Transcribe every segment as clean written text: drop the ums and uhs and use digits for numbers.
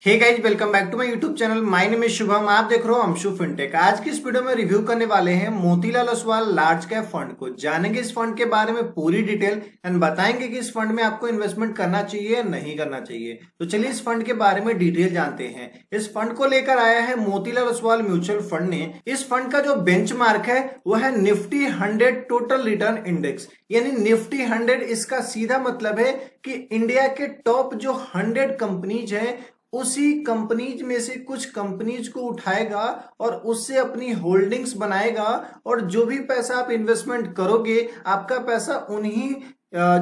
Hey guys, welcome back to my YouTube channel. My name is Shubham. आप देख रहे हो अंशु फिनटेक। आज की इस वीडियो में रिव्यू करने वाले हैं Motilal Oswal large cap fund को। जानेंगे इस फंड के बारे में पूरी डिटेल एंड बताएंगे कि इस फंड में आपको इन्वेस्टमेंट करना चाहिए या नहीं करना चाहिए। तो चलिए इस फंड के बारे में डिटेल जानते हैं। इस फंड को लेकर आया है मोतीलाल ओसवाल म्यूचुअल फंड ने। इस फंड का जो बेंचमार्क है वो है निफ्टी 100 टोटल रिटर्न इंडेक्स, यानी निफ्टी 100। इसका सीधा मतलब है कि इंडिया के टॉप जो 100 कंपनीज है उसी कंपनीज में से कुछ कंपनीज को उठाएगा और उससे अपनी होल्डिंग्स बनाएगा, और जो भी पैसा आप इन्वेस्टमेंट करोगे आपका पैसा उन्हीं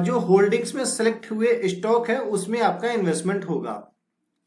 जो होल्डिंग्स में सेलेक्ट हुए स्टॉक है उसमें आपका इन्वेस्टमेंट होगा।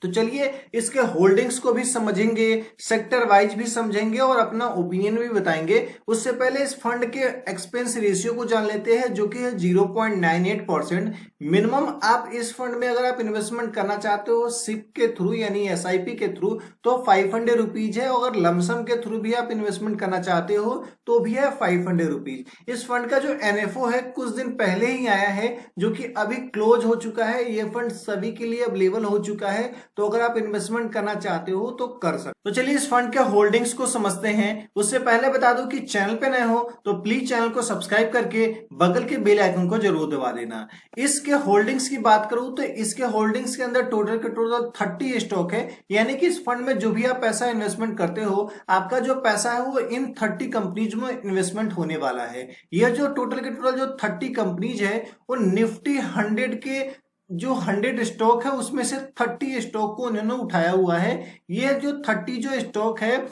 तो चलिए इसके होल्डिंग्स को भी समझेंगे, सेक्टर वाइज भी समझेंगे और अपना ओपिनियन भी बताएंगे। उससे पहले इस फंड के एक्सपेंस रेशियो को जान लेते हैं, जो कि है 0.98%। मिनिमम आप इस फंड में अगर आप इन्वेस्टमेंट करना चाहते हो सिप के थ्रू यानी एसआईपी के थ्रू तो 500 रुपीज है। अगर लमसम के थ्रू भी आप इन्वेस्टमेंट करना चाहते हो तो भी है 500 रुपीज। इस फंड का जो एनएफओ है कुछ दिन पहले ही आया है, जो कि अभी क्लोज हो चुका है। ये फंड सभी के लिए अवेलेबल हो चुका है, तो अगर आप इन्वेस्टमेंट करना चाहते हो तो कर सकते। तो चलिए इस फंड के होल्डिंग्स को समझते हैं। उससे पहले बता दूं कि चैनल पे नए हो तो प्लीज चैनल को सब्सक्राइब करके बगल के बेल आइकन को जरूर दबा देना। इसके होल्डिंग्स की बात करूं तो इसके होल्डिंग्स के अंदर टोटल के टोटल 30 स्टॉक है, यानी कि इस फंड में जो भी आप पैसा इन्वेस्टमेंट करते हो आपका जो पैसा है वो इन 30 कंपनीज में इन्वेस्टमेंट होने वाला है। यह जो टोटल के टोटल जो 30 कंपनीज है वो निफ्टी 100 के जो 100 स्टॉक है उसमें से 30 स्टॉक को उन्होंने उठाया हुआ है। ये जो 30 जो स्टॉक है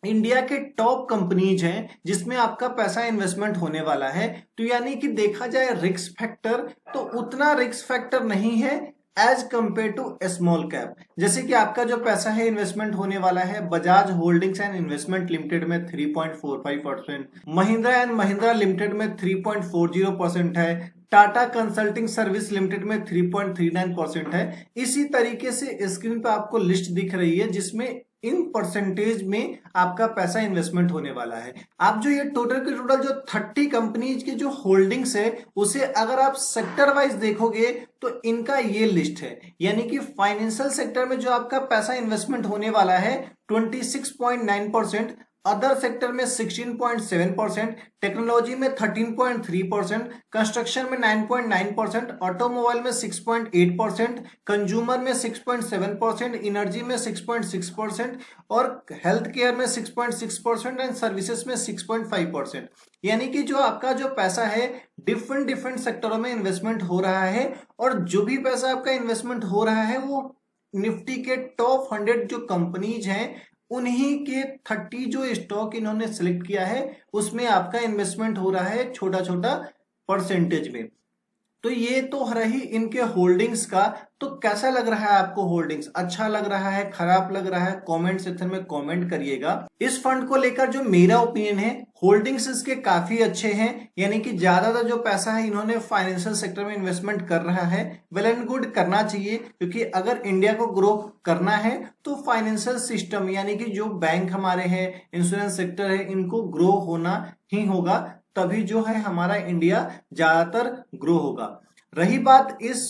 इंडिया के टॉप कंपनीज हैं जिसमें आपका पैसा इन्वेस्टमेंट होने वाला है। तो यानी कि देखा जाए रिस्क फैक्टर तो उतना रिस्क फैक्टर नहीं है as compare to small cap. जैसे कि आपका जो पैसा है इन्वेस्टमेंट होने वाला है Bajaj holdings and investment limited में 3.45%, महिंद्रा एंड महिंद्रा लिमिटेड में 3.40% है, टाटा कंसल्टिंग सर्विस लिमिटेड में 3.39% है। इसी तरीके से स्क्रीन पे आपको लिस्ट दिख रही है जिसमें इन परसेंटेज में आपका पैसा इन्वेस्टमेंट होने वाला है। आप जो ये टोटल के टोटल जो 30 कंपनीज के जो होल्डिंग्स है उसे अगर आप सेक्टर वाइज देखोगे तो इनका ये लिस्ट है, यानी कि फाइनेंशियल सेक्टर में जो आपका पैसा इन्वेस्टमेंट होने वाला है 26.9%, अदर सेक्टर में 16.7%, टेक्नोलॉजी में 13.3%, कंस्ट्रक्शन में 9.9%, ऑटोमोबाइल में 6.8%, कंज्यूमर में 6.7%, एनर्जी में 6.6% और हेल्थ केयर में 6.6% एंड सर्विसेज में 6.5%। यानी कि जो आपका जो पैसा है डिफरेंट डिफरेंट सेक्टरों में इन्वेस्टमेंट हो रहा है, और जो भी पैसा आपका इन्वेस्टमेंट हो रहा है वो निफ्टी के टॉप 100 जो कंपनीज हैं उन्हीं के 30 जो स्टॉक इन्होंने सिलेक्ट किया है उसमें आपका इन्वेस्टमेंट हो रहा है छोटा छोटा परसेंटेज में। तो ये तो रही इनके होल्डिंग्स का। तो कैसा लग रहा है आपको होल्डिंग्स? अच्छा लग रहा है, खराब लग रहा है? कमेंट सेक्शन में कमेंट करिएगा। इस फंड को लेकर जो मेरा ओपिनियन है, होल्डिंग्स इसके काफी अच्छे हैं, यानी कि ज्यादातर जो पैसा है इन्होंने फाइनेंशियल सेक्टर में इन्वेस्टमेंट कर रहा है। वेल एंड गुड, करना चाहिए, क्योंकि अगर इंडिया को ग्रो करना है तो फाइनेंशियल सिस्टम यानी कि जो बैंक हमारे हैं, इंश्योरेंस सेक्टर है, इनको ग्रो होना ही होगा, तभी जो है हमारा इंडिया ज्यादातर ग्रो होगा। रही बात इस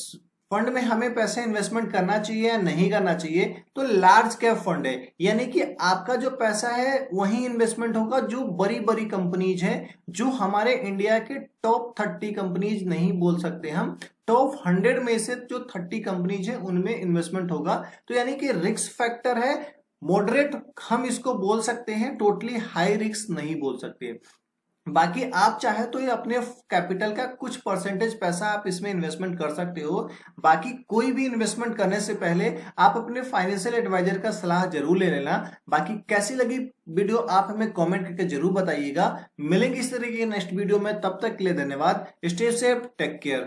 फंड में हमें पैसे इन्वेस्टमेंट करना चाहिए या नहीं करना चाहिए, तो लार्ज कैप फंड है, यानी कि आपका जो पैसा है वही इन्वेस्टमेंट होगा जो बड़ी बड़ी कंपनीज हैं, जो हमारे इंडिया के टॉप 30 कंपनीज नहीं बोल सकते हम, टॉप 100 में से जो 30 कंपनीज हैं उनमें इन्वेस्टमेंट होगा। तो यानी कि रिस्क फैक्टर है मॉडरेट, हम इसको बोल सकते हैं, टोटली हाई रिस्क नहीं बोल सकते। बाकी आप चाहे तो ये अपने कैपिटल का कुछ परसेंटेज पैसा आप इसमें इन्वेस्टमेंट कर सकते हो। बाकी कोई भी इन्वेस्टमेंट करने से पहले आप अपने फाइनेंशियल एडवाइजर का सलाह जरूर ले लेना। बाकी कैसी लगी वीडियो आप हमें कमेंट करके जरूर बताइएगा। मिलेंगे इस तरीके के नेक्स्ट वीडियो में, तब तक के लिए धन्यवाद। Stay safe, take care.